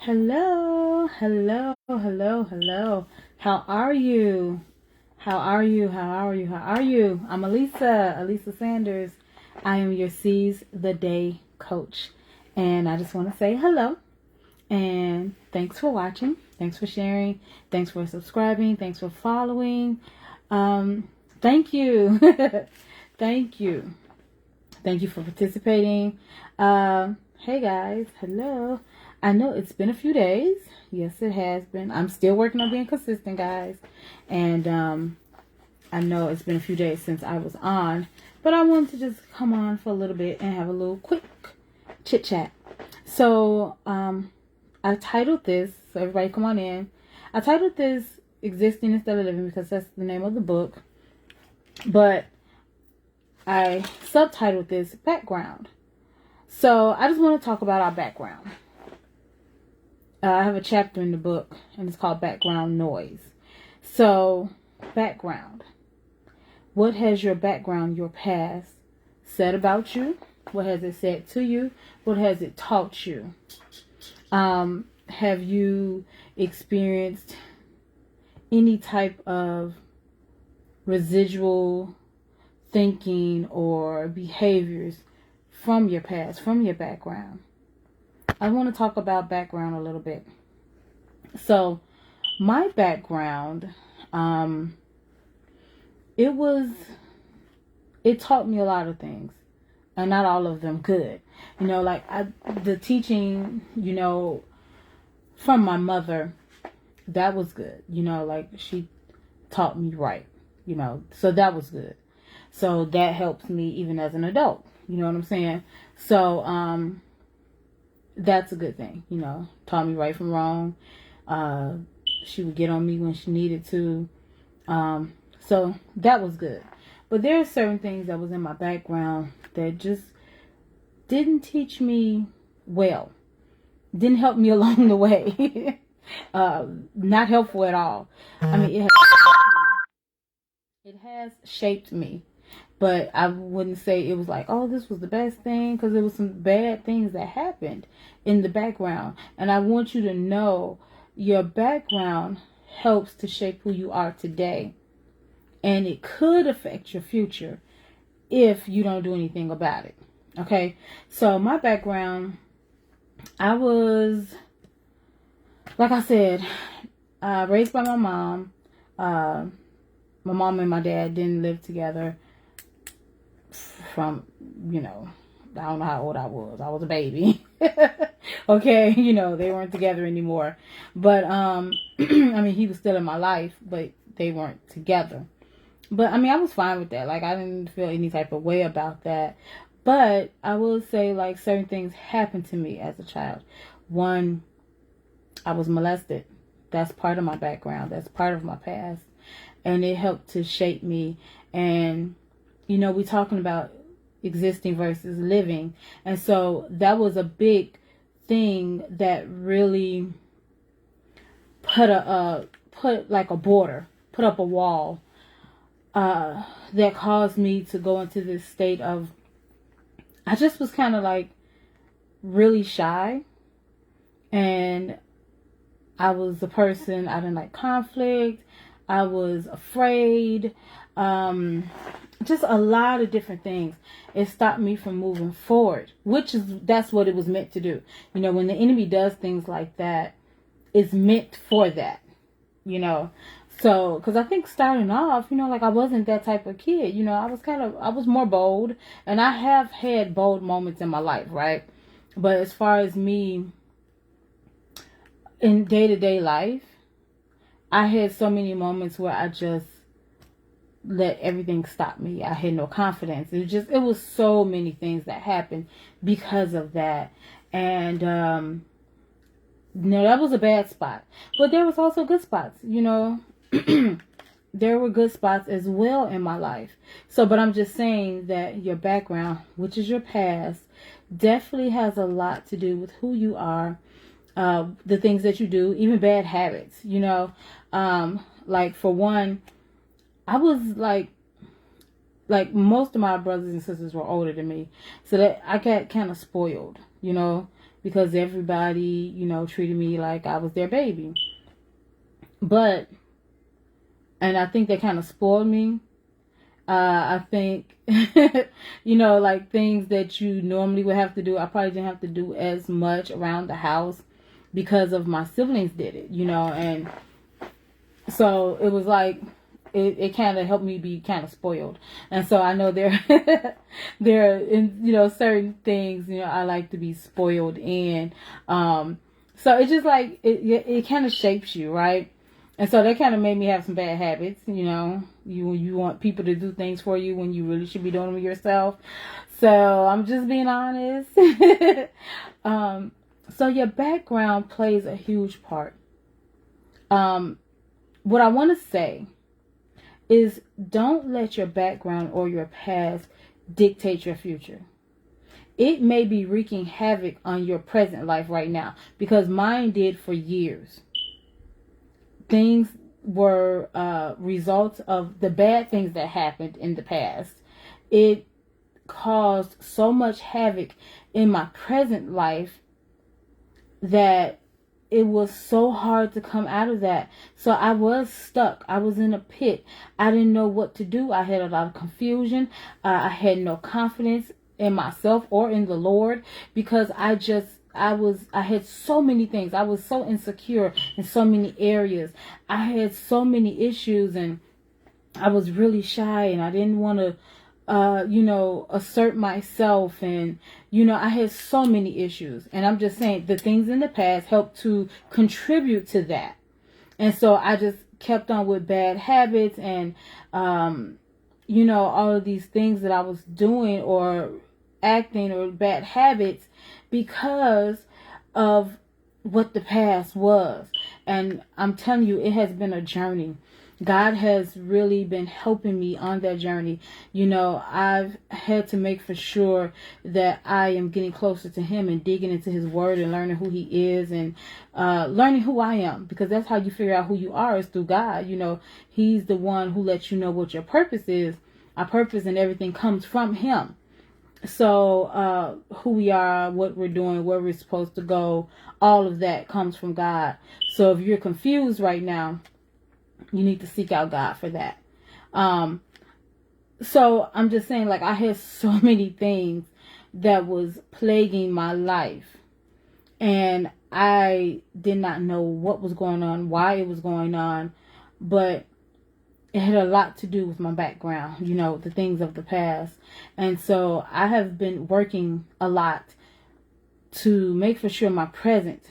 Hello, hello, hello, hello. How are you? How are you? How are you? How are you? I'm Elisa Sanders. I am your Seize the Day coach. And I just want to say hello and thanks for watching. Thanks for sharing. Thanks for subscribing. Thanks for following. Thank you. Thank you. Thank you for participating. Hey guys, hello. I know it's been a few days. Yes, it has been. I'm still working on being consistent, guys. And I know it's been a few days since I was on, but I wanted to just come on for a little bit and have a little quick chit chat. So I titled this, so everybody come on in. I titled this Existing Instead of Living because that's the name of the book. But I subtitled this Background. So I just want to talk about our background. I have a chapter in the book and it's called Background Noise. So, background. What has your background, your past, said about you? What has it said to you? What has it taught you? Have you experienced any type of residual thinking or behaviors from your past, from your background? I want to talk about background a little bit. So, my background, it taught me a lot of things, and not all of them good. The teaching, from my mother, that was good. She taught me right, so that was good. So that helps me even as an adult. You know what I'm saying? So, that's a good thing, taught me right from wrong. She would get on me when she needed to. So that was good. But there are certain things that was in my background that just didn't teach me well. Didn't help me along the way. Not helpful at all. I mean, it has shaped me. But I wouldn't say it was like, oh, this was the best thing, because there was some bad things that happened in the background. And I want you to know your background helps to shape who you are today. And it could affect your future if you don't do anything about it. Okay? So my background, I was, like I said, raised by my mom. My mom and my dad didn't live together. From, I don't know how old I was. I was a baby. Okay, they weren't together anymore. But, I mean, he was still in my life, but they weren't together. But, I mean, I was fine with that. Like, I didn't feel any type of way about that. But I will say, like, certain things happened to me as a child. One, I was molested. That's part of my background. That's part of my past. And it helped to shape me. And, we're talking about existing versus living. And so that was a big thing that really put like a border, put up a wall, that caused me to go into this state of, I just was kind of like really shy. And I was the person, I didn't like conflict. I was afraid. Just a lot of different things. It stopped me from moving forward, that's what it was meant to do. When the enemy does things like that, it's meant for that, So, because I think starting off, like I wasn't that type of kid. I was more bold, and I have had bold moments in my life, right? But as far as me in day-to-day life, I had so many moments where I just let everything stop me. I had no confidence. It was so many things that happened because of that. And, that was a bad spot. But there was also good spots, There were good spots as well in my life. So, but I'm just saying that your background, which is your past, definitely has a lot to do with who you are, the things that you do, even bad habits, like for one, I was like most of my brothers and sisters were older than me. So that I got kind of spoiled, because everybody, treated me like I was their baby. But, and I think they kind of spoiled me. I think, like things that you normally would have to do, I probably didn't have to do as much around the house because of my siblings did it, and so it was like, it kind of helped me be kind of spoiled. And so I know there are in certain things I like to be spoiled in. So it's just like it kind of shapes you, right? And so that kind of made me have some bad habits. You want people to do things for you when you really should be doing them yourself. So I'm just being honest. So your background plays a huge part. What I want to say is, don't let your background or your past dictate your future. It may be wreaking havoc on your present life right now, because mine did for years. Things were results of the bad things that happened in the past. It caused so much havoc in my present life that it was so hard to come out of that. So I was stuck. I was in a pit. I didn't know what to do. I had a lot of confusion. I had no confidence in myself or in the Lord, because I had so many things. I was so insecure in so many areas. I had so many issues, and I was really shy, and I didn't want to assert myself, and I had so many issues. And I'm just saying, the things in the past helped to contribute to that. And so I just kept on with bad habits, and all of these things that I was doing or acting, or bad habits, because of what the past was. And I'm telling you, it has been a journey. God has really been helping me on that journey. I've had to make for sure that I am getting closer to Him and digging into His Word and learning who He is, and learning who I am, because that's how you figure out who you are, is through God. He's the one who lets you know what your purpose is. Our purpose and everything comes from Him. So who we are, what we're doing, where we're supposed to go, all of that comes from God. So if you're confused right now, you need to seek out God for that. So I'm just saying, like, I had so many things that was plaguing my life, and I did not know what was going on, why it was going on, but it had a lot to do with my background, the things of the past. And so I have been working a lot to make for sure my present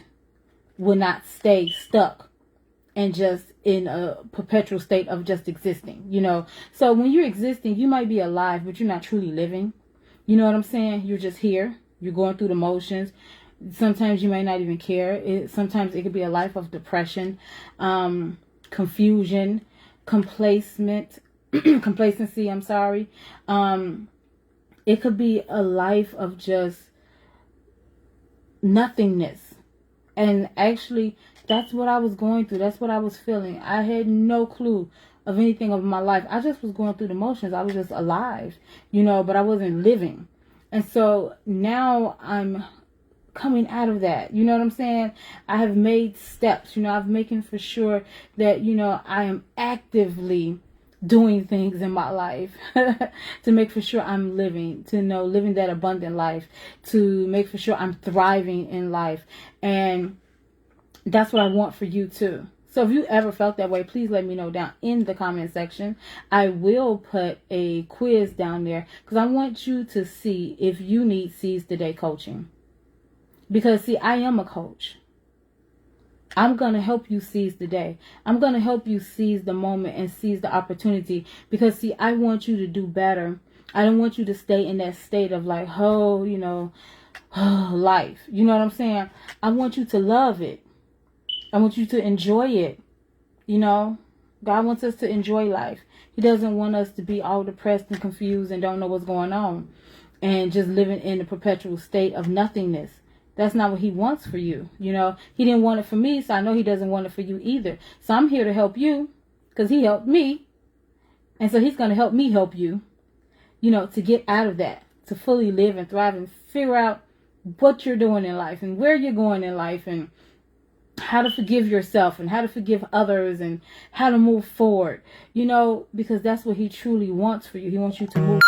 will not stay stuck and just in a perpetual state of just existing, So when you're existing, you might be alive, but you're not truly living. You know what I'm saying? You're just here. You're going through the motions. Sometimes you may not even care. Sometimes it could be a life of depression, confusion, complacency. I'm sorry. It could be a life of just nothingness. And actually, that's what I was going through. That's what I was feeling. I had no clue of anything of my life. I just was going through the motions. I was just alive, but I wasn't living. And so now I'm coming out of that. You know what I'm saying? I have made steps. I've making for sure that, I am actively doing things in my life to make for sure I'm living that abundant life, to make for sure I'm thriving in life. And that's what I want for you too. So if you ever felt that way, please let me know down in the comment section. I will put a quiz down there, because I want you to see if you need Seize the Day coaching. Because see, I am a coach. I'm going to help you seize the day. I'm going to help you seize the moment and seize the opportunity. Because see, I want you to do better. I don't want you to stay in that state of like, life. You know what I'm saying? I want you to love it. I want you to enjoy it. God wants us to enjoy life. He doesn't want us to be all depressed and confused and don't know what's going on, and just living in a perpetual state of nothingness. That's not what He wants for you. He didn't want it for me, so I know He doesn't want it for you either. So I'm here to help you, because He helped me. And so He's going to help me help you, to get out of that, to fully live and thrive and figure out what you're doing in life and where you're going in life and how to forgive yourself and how to forgive others and how to move forward, because that's what he truly wants for you. He wants you to move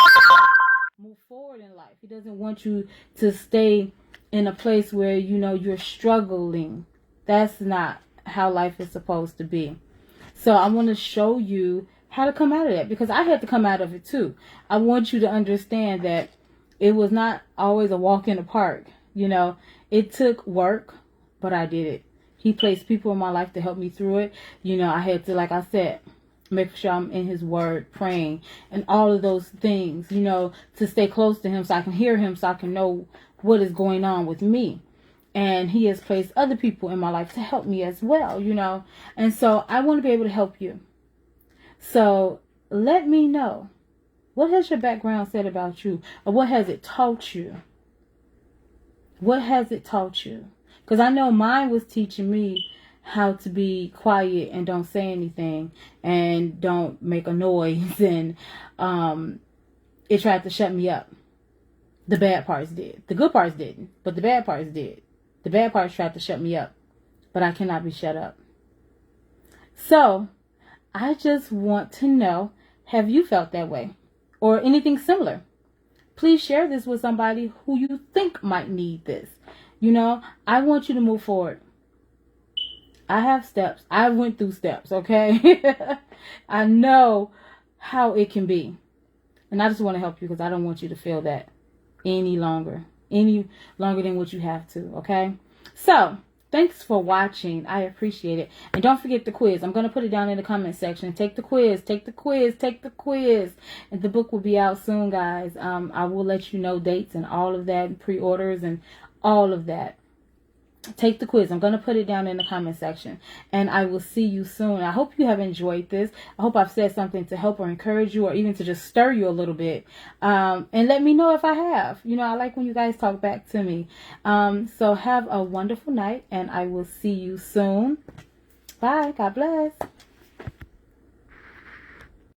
forward in life. He doesn't want you to stay in a place where, you're struggling. That's not how life is supposed to be. So I want to show you how to come out of that, because I had to come out of it too. I want you to understand that it was not always a walk in the park. It took work, but I did it. He placed people in my life to help me through it. I had to, like I said, make sure I'm in his word, praying, and all of those things, to stay close to him so I can hear him, so I can know what is going on with me. And he has placed other people in my life to help me as well, And so I want to be able to help you. So let me know, what has your background said about you? Or what has it taught you? What has it taught you? Because I know mine was teaching me how to be quiet and don't say anything and don't make a noise. And it tried to shut me up. The bad parts did. The good parts didn't, but the bad parts did. The bad parts tried to shut me up, but I cannot be shut up. So I just want to know, have you felt that way or anything similar? Please share this with somebody who you think might need this. I want you to move forward. I have steps. I went through steps, okay? I know how it can be. And I just want to help you, because I don't want you to feel that any longer than what you have to, okay? So, thanks for watching. I appreciate it. And don't forget the quiz. I'm going to put it down in the comment section. Take the quiz. Take the quiz. Take the quiz. And the book will be out soon, guys. I will let you know dates and all of that, and pre-orders and all of that. Take the quiz. I'm going to put it down in the comment section. And I will see you soon. I hope you have enjoyed this. I hope I've said something to help or encourage you, or even to just stir you a little bit. And let me know if I have. I like when you guys talk back to me. So have a wonderful night, and I will see you soon. Bye. God bless.